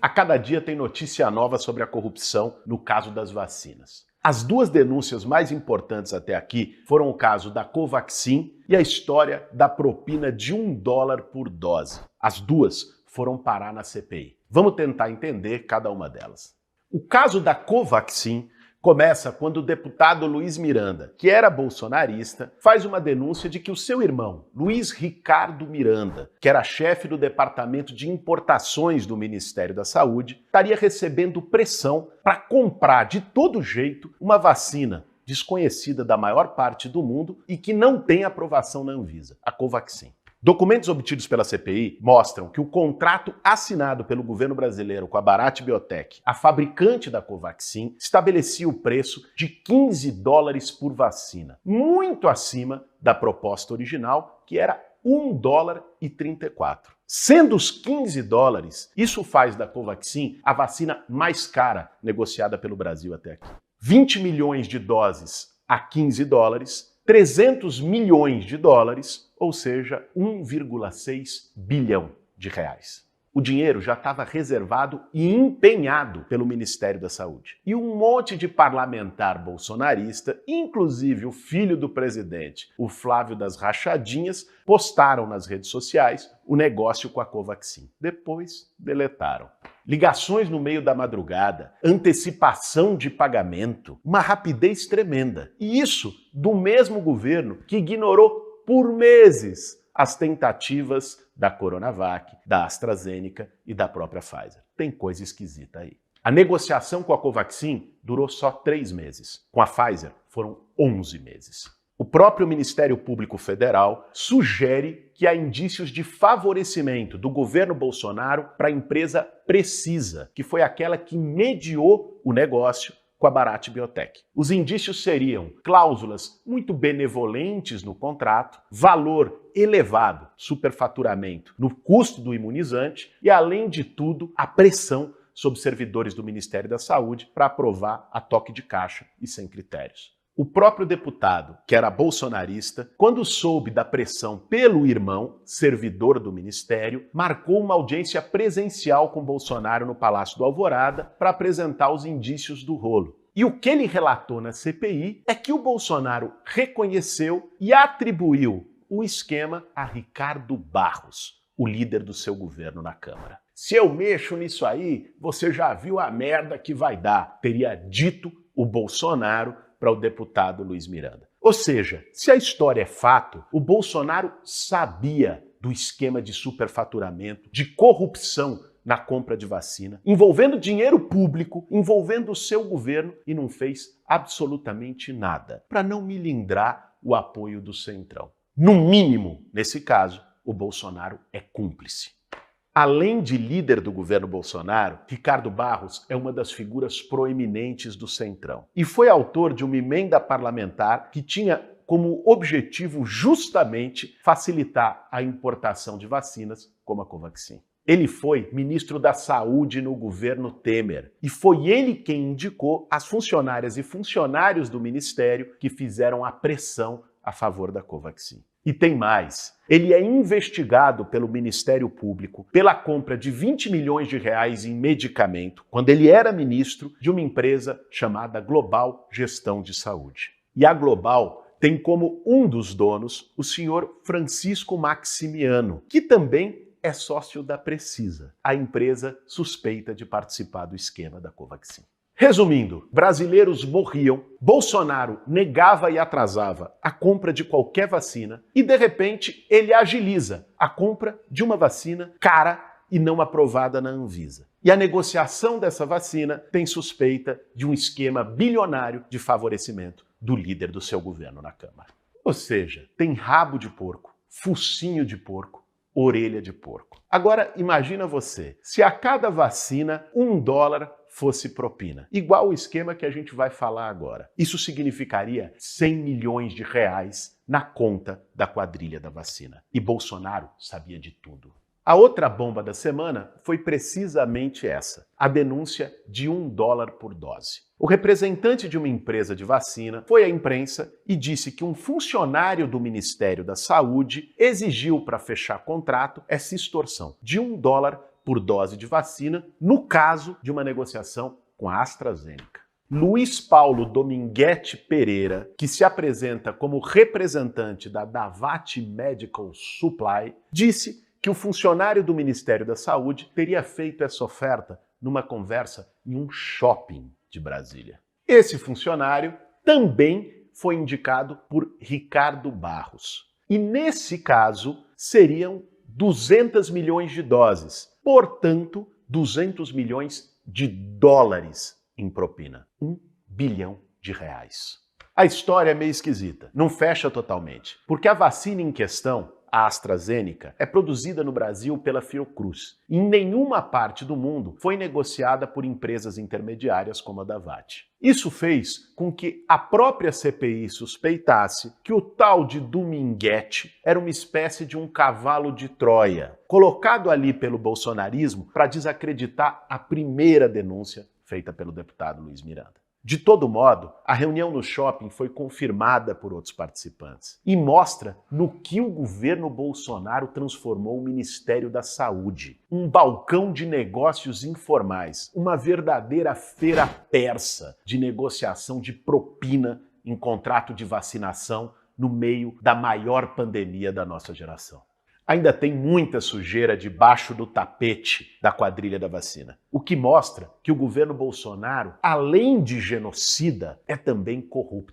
A cada dia tem notícia nova sobre a corrupção no caso das vacinas. As duas denúncias mais importantes até aqui foram o caso da Covaxin e a história da propina de $1 por dose. As duas foram parar na CPI. Vamos tentar entender cada uma delas. O caso da Covaxin começa quando o deputado Luiz Miranda, que era bolsonarista, faz uma denúncia de que o seu irmão, Luiz Ricardo Miranda, que era chefe do Departamento de Importações do Ministério da Saúde, estaria recebendo pressão para comprar de todo jeito uma vacina desconhecida da maior parte do mundo e que não tem aprovação na Anvisa, a Covaxin. Documentos obtidos pela CPI mostram que o contrato assinado pelo governo brasileiro com a Bharat Biotech, a fabricante da Covaxin, estabelecia o preço de $15 por vacina, muito acima da proposta original, que era $1,34. Sendo os $15, isso faz da Covaxin a vacina mais cara negociada pelo Brasil até aqui. 20 milhões de doses a $15, 300 milhões de dólares, ou seja, 1,6 bilhão de reais. O dinheiro já estava reservado e empenhado pelo Ministério da Saúde. E um monte de parlamentar bolsonarista, inclusive o filho do presidente, o Flávio das Rachadinhas, postaram nas redes sociais o negócio com a Covaxin. Depois, deletaram. Ligações no meio da madrugada, antecipação de pagamento, uma rapidez tremenda. E isso do mesmo governo que ignorou por meses as tentativas da Coronavac, da AstraZeneca e da própria Pfizer. Tem coisa esquisita aí. A negociação com a Covaxin durou só 3 meses. Com a Pfizer, foram 11 meses. O próprio Ministério Público Federal sugere que há indícios de favorecimento do governo Bolsonaro para a empresa Precisa, que foi aquela que mediou o negócio com a Bharat Biotech. Os indícios seriam cláusulas muito benevolentes no contrato, valor elevado, superfaturamento, no custo do imunizante e, além de tudo, a pressão sobre servidores do Ministério da Saúde para aprovar a toque de caixa e sem critérios. O próprio deputado, que era bolsonarista, quando soube da pressão pelo irmão, servidor do ministério, marcou uma audiência presencial com Bolsonaro no Palácio do Alvorada para apresentar os indícios do rolo. E o que ele relatou na CPI é que o Bolsonaro reconheceu e atribuiu o esquema a Ricardo Barros, o líder do seu governo na Câmara. Se eu mexo nisso aí, você já viu a merda que vai dar, teria dito o Bolsonaro para o deputado Luiz Miranda. Ou seja, se a história é fato, o Bolsonaro sabia do esquema de superfaturamento, de corrupção na compra de vacina, envolvendo dinheiro público, envolvendo o seu governo e não fez absolutamente nada para não milindrar o apoio do Centrão. No mínimo, nesse caso, o Bolsonaro é cúmplice. Além de líder do governo Bolsonaro, Ricardo Barros é uma das figuras proeminentes do Centrão e foi autor de uma emenda parlamentar que tinha como objetivo justamente facilitar a importação de vacinas como a Covaxin. Ele foi ministro da Saúde no governo Temer e foi ele quem indicou as funcionárias e funcionários do ministério que fizeram a pressão a favor da Covaxin. E tem mais. Ele é investigado pelo Ministério Público pela compra de 20 milhões de reais em medicamento, quando ele era ministro de uma empresa chamada Global Gestão de Saúde. E a Global tem como um dos donos o senhor Francisco Maximiano, que também é sócio da Precisa, a empresa suspeita de participar do esquema da Covaxin. Resumindo, brasileiros morriam, Bolsonaro negava e atrasava a compra de qualquer vacina e, de repente, ele agiliza a compra de uma vacina cara e não aprovada na Anvisa. E a negociação dessa vacina tem suspeita de um esquema bilionário de favorecimento do líder do seu governo na Câmara. Ou seja, tem rabo de porco, focinho de porco, orelha de porco. Agora, imagina você, se a cada vacina $1 fosse propina, igual o esquema que a gente vai falar agora. Isso significaria 100 milhões de reais na conta da quadrilha da vacina. E Bolsonaro sabia de tudo. A outra bomba da semana foi precisamente essa, a denúncia de $1 por dose. O representante de uma empresa de vacina foi à imprensa e disse que um funcionário do Ministério da Saúde exigiu para fechar contrato essa extorsão de $1 por dose de vacina no caso de uma negociação com a AstraZeneca. Luiz Paulo Dominguete Pereira, que se apresenta como representante da Davat Medical Supply, disse que o funcionário do Ministério da Saúde teria feito essa oferta numa conversa em um shopping de Brasília. Esse funcionário também foi indicado por Ricardo Barros. E nesse caso, seriam 200 milhões de doses, portanto, 200 milhões de dólares em propina. 1 bilhão de reais. A história é meio esquisita, não fecha totalmente, porque a vacina em questão, a AstraZeneca, é produzida no Brasil pela Fiocruz. Em nenhuma parte do mundo foi negociada por empresas intermediárias como a Davat. Isso fez com que a própria CPI suspeitasse que o tal de Dominguete era uma espécie de um cavalo de Troia, colocado ali pelo bolsonarismo para desacreditar a primeira denúncia feita pelo deputado Luiz Miranda. De todo modo, a reunião no shopping foi confirmada por outros participantes e mostra no que o governo Bolsonaro transformou o Ministério da Saúde. Um balcão de negócios informais, uma verdadeira feira persa de negociação de propina em contrato de vacinação no meio da maior pandemia da nossa geração. Ainda tem muita sujeira debaixo do tapete da quadrilha da vacina, o que mostra que o governo Bolsonaro, além de genocida, é também corrupto.